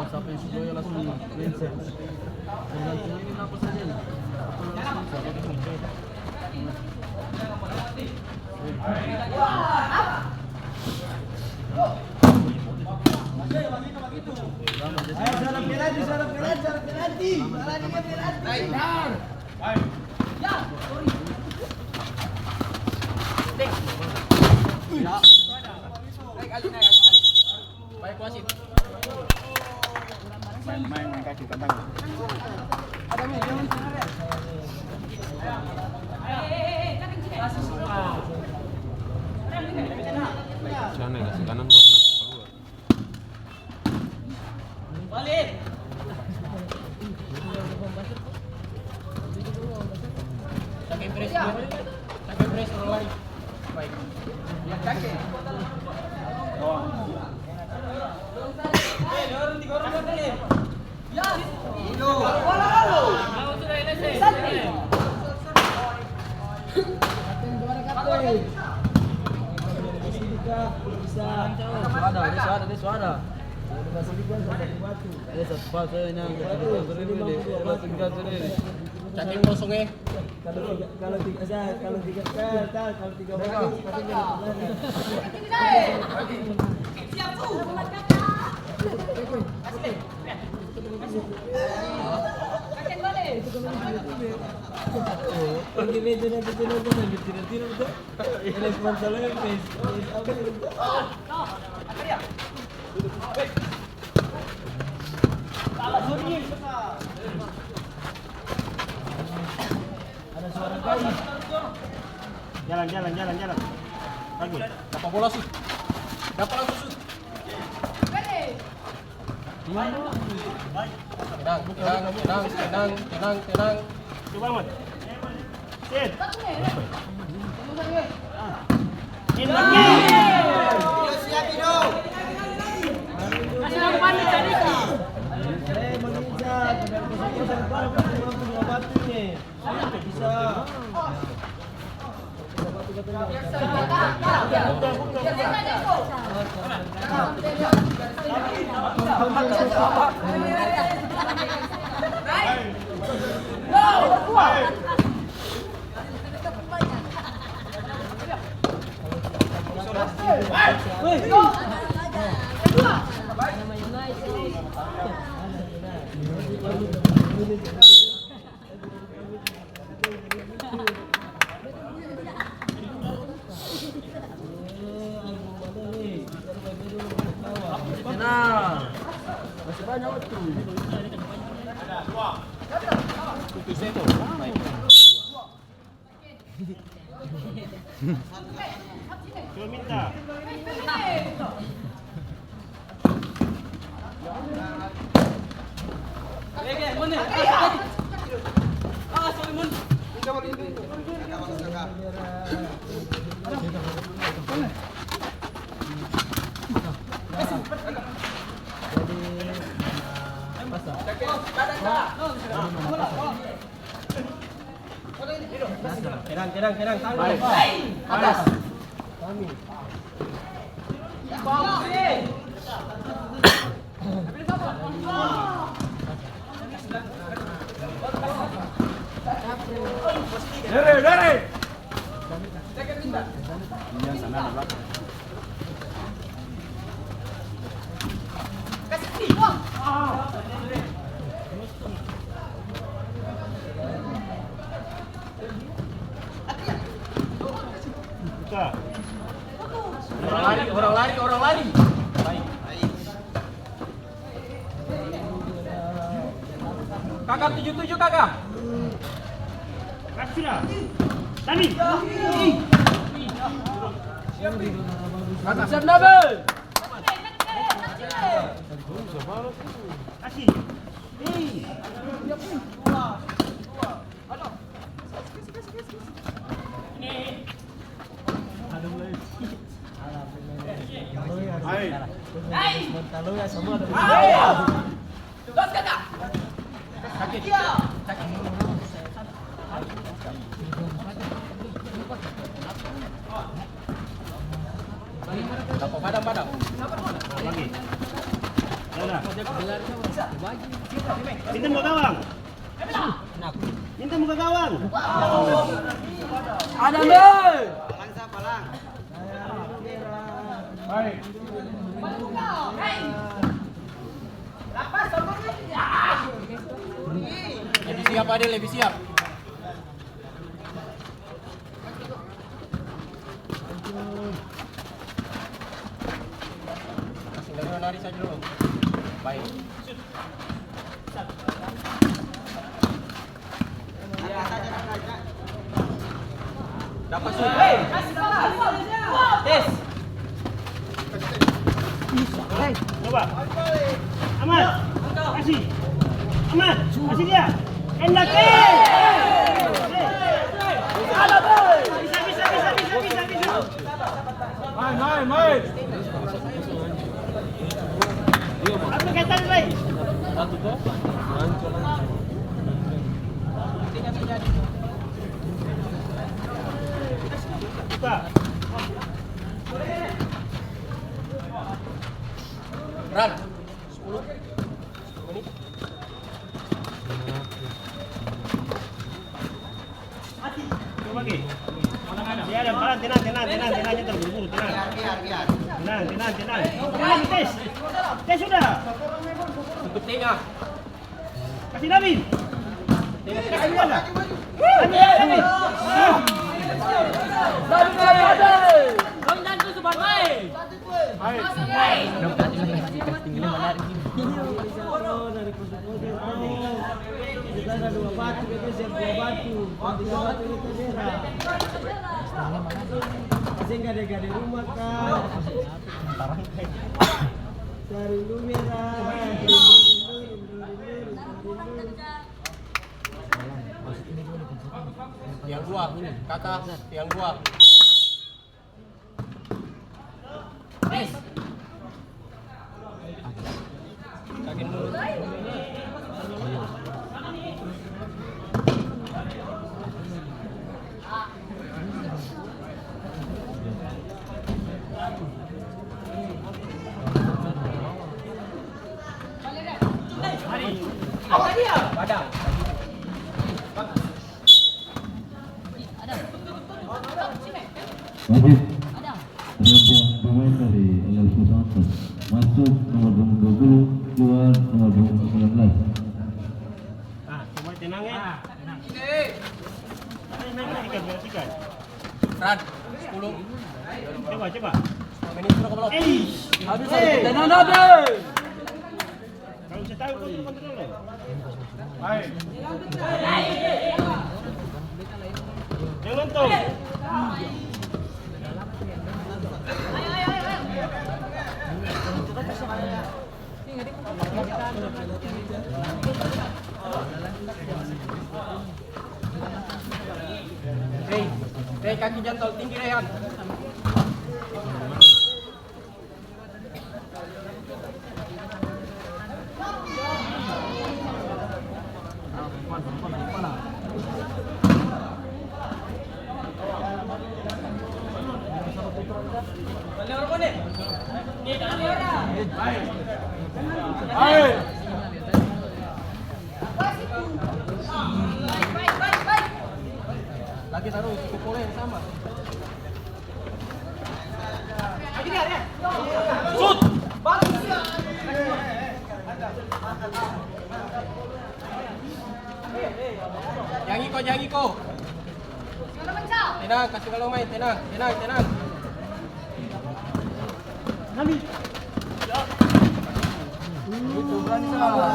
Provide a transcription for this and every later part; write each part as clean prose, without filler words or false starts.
Sampai Surabaya langsung mindset. Tergantung ini apa saja nih. Baik wasit. Main kaki kandang. Ada nih, jangan sana. Sana kasih kanan corner keluar. Balik. Pakai press. Pakai press lari. Baik. Ya kaki. Oh. Dorong 3 orang tadi. Ya. Itu. Bola lalu. Mau sudah selesai. Ada suara. Cacing kosongnya. Kalau tiga siap tuh. Kakek balik. Pergi meja nanti tidak tuh. Ini sponsornya guys. Ada suara kali. Jalan. Bagus. Dapat bola sih. Dapat langsung shoot. Tenang. Coba Mat. Sit. In lagi. Siap Ido. Kasih aku panik tadi. Menginjak bisa. Masih banyak waktu. Putus itu. Coba minta. Kerang. Atas. Kami. Dari. Iya, sana di belakang. Kasih. Orang lari. Baik. Kakak 77 kakak. Sudah. Tani. Kakak siap double. Mentalo ya semua. Gas kakak. Sakit. Padang. Lagi. Mana? Minta muka gawang. Minta muka gawang. Ada deh. Palang. Baik. Lebih siap Adel, lebih siap. Kasih lari saja dulu. Baik. Dapat shoot. Tes. Coba. Ahmad. Kasih. Ahmad. Kasih dia. Enak. Bisa. Main. Apa kaitan baik? Satu tuh. Buka. Ran. 10 menit. Coba lagi. Ya, ada pelan, tenang, terburu-buru, tenang. Tenang. Tes sudah. Untuk tengah. Kasih David. Kasih dia. David. Kita ada 2 batu, kita siap 2 batu. 3 batu kita merah. Masih gade-gade rumah kan. Cari lu merah. Yang dua, kakak, yang dua. Kakin dulu. Padang. Wajib penampilan pemain dari Al Santos masuk nomor 20, keluar nomor 19. Coba tenang ya. Tenang. Naik ikan. Ran, 10 Coba. menit sudah kebelah. Habis tenang Nabil. Kalau saya tahu kau kontrol. Baik. Jangan nonton. Rey, kaki jantol tinggi Rehan. Lagi taruh pukul yang sama. Shoot. Bagus ya. Jangan Iko. Tenang, kasih kalau main, tenang. Nabi. Itu berani salah.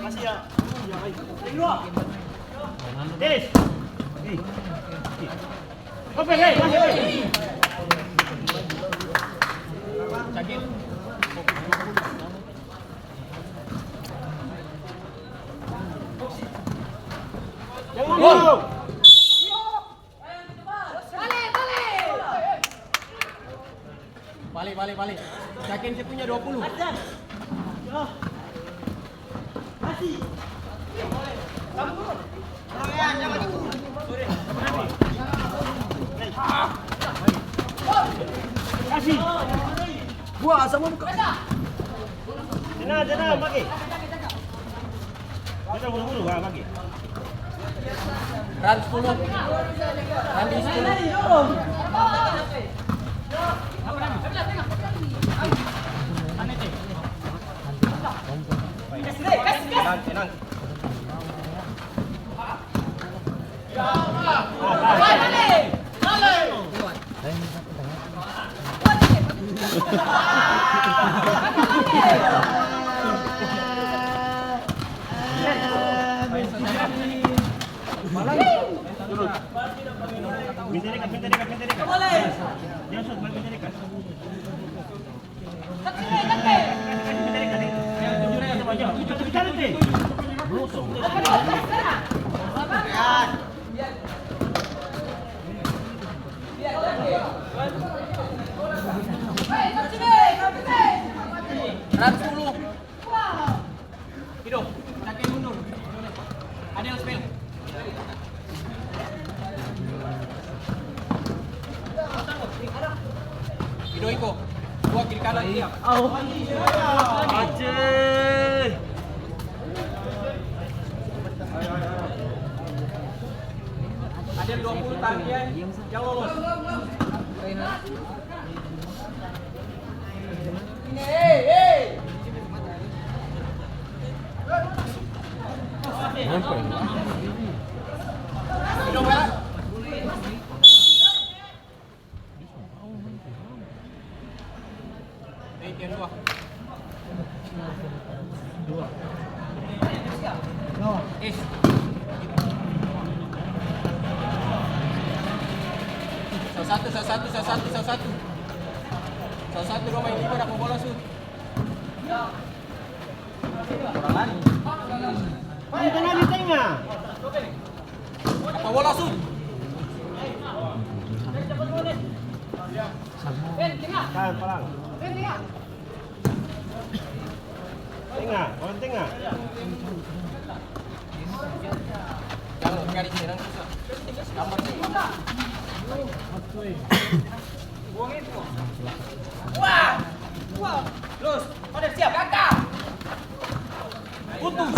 Masih ya. Keluar. Des. Oke, masih. Cagin. Jangan dulu. Balik. Yakin sih punya 20. Kasih. Buah sama buka. Jangan, bagi. Kita buru-buru, bagi. Run 10. Run 10. Tenang. Minta dekat. Jangan shoot, minta dekat. Run 10. Hidup. Yakin mundur. Adel spell. Hidup Iko. Dua kiri kanan. Aceh. Adel 20 tangkian yang lolos. Hidup merah. Yang dua. Is. Satu dua main lima dapat bola shoot. Tengah di tengah. Dapat bola shoot. Kan, pelang. Tengah, orang tengah. Jangan garis serang susah. Gambar sih. Wah. Terus, pada siap kakak. Putus.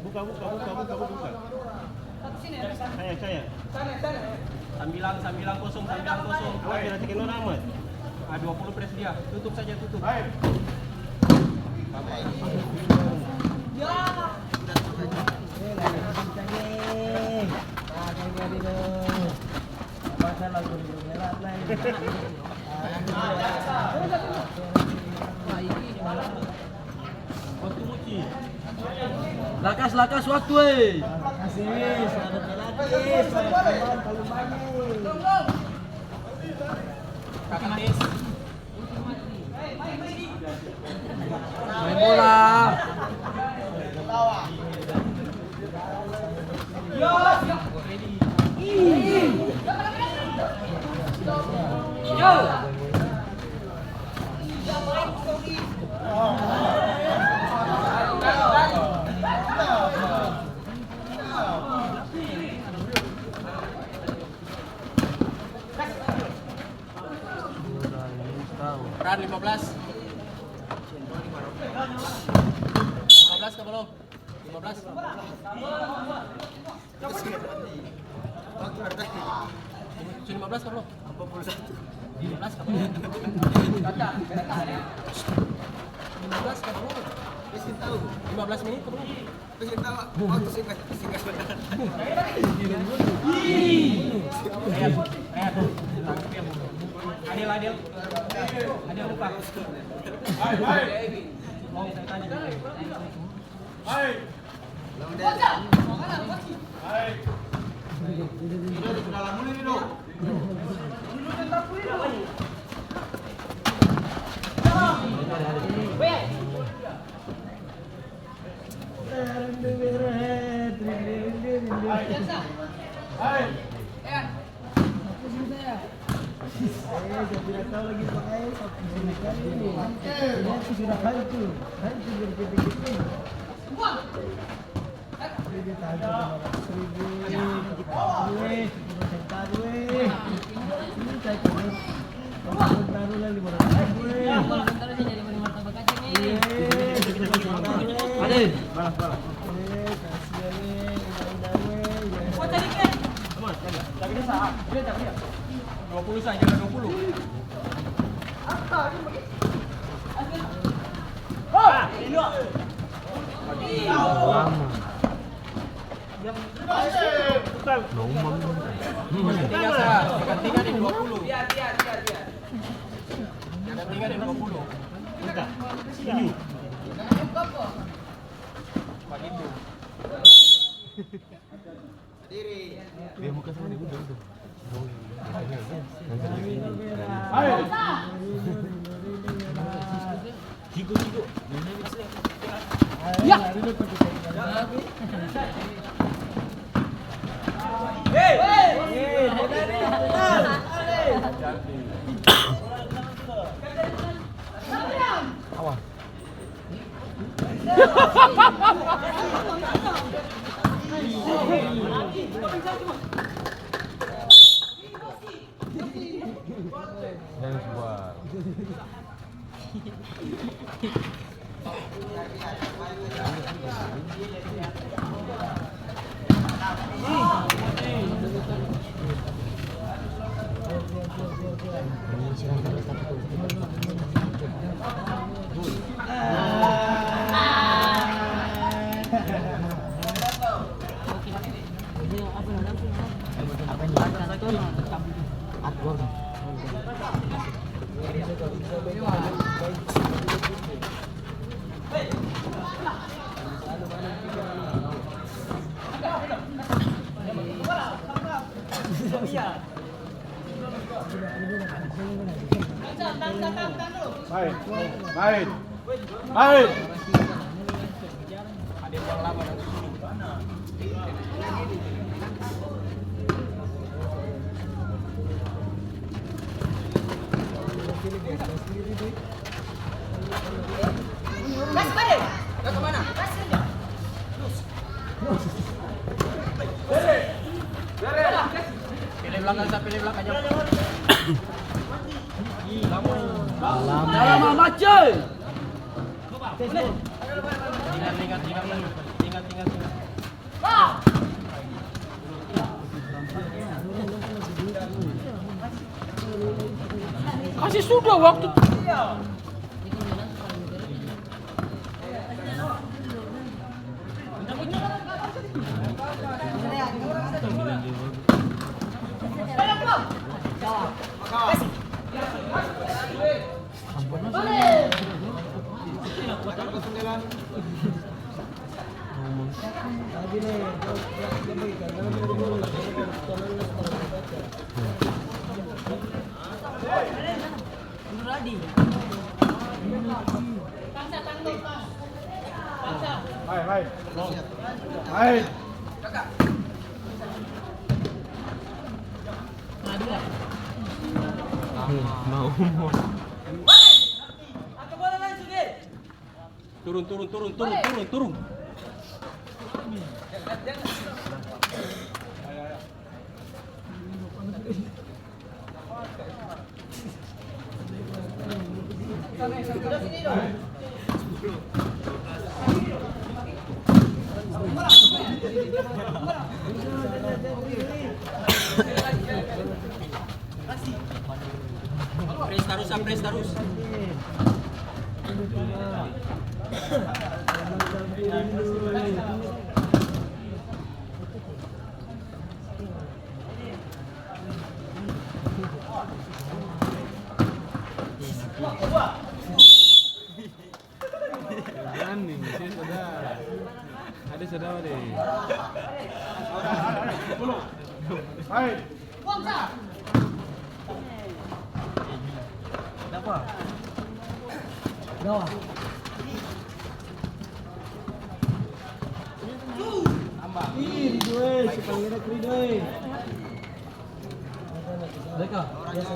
Buka. Saya. Sambilan kosong. Awak kira cekin orang amat. 20 press dia. Tutup saja. Lakas waktu Kasih. Kakak tes. Main bola. Run 15. 15 ke belum? 15. 15 ke belum? 15 ke belum? 15 ke belum? 15 menit ke belum? Adil lupa. Mau saya tanya. Saya tidak tahu lagi pakai satu kali. Ini sudah hancur bergede-gede. Ini tahan ribu. Ini saya coba. Taruhlah 500. Bentar aja jadi martabak aja nih. Ada. Balas. Buat tadi kan. Tapi dia sah. Dia tak dia. 20 saja 20. Tinggal sah. Tinggal di 20. Dia. Jangan tinggal di 20. Enggak. Setuju. Begitu. Dia muka sama dia udah. Cigo. Ya. Baik. Ada yang lama dan Gas balik. Gas kemana? Gas aja. pilih belakang aja. Lama macam. Ingat. Kasih sudah waktu. Baik. Turun. Press terus. Ada saudara deh. Baik. Bawah. Ih, Rido si pangeran Rido. Mereka biasa